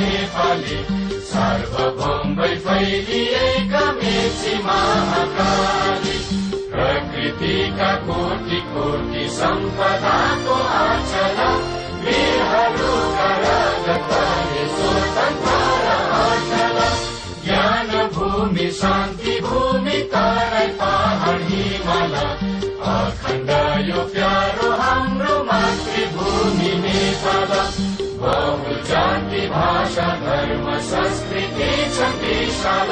नेपाली सार्वभौम फैलिएका मेची महाकाली प्रकृतिका कोटि कोटि सम्पदाको आचल वीरहरूका रगतले स्वतन्त्र अचल ज्ञान भूमि शान्ति भूमि तराई पहाड हिमाल अखण्ड यो प्यारो हाम्रो मातृभूमि नेपाल बहु जाति भाषा धर्म संस्कृति छ विशाल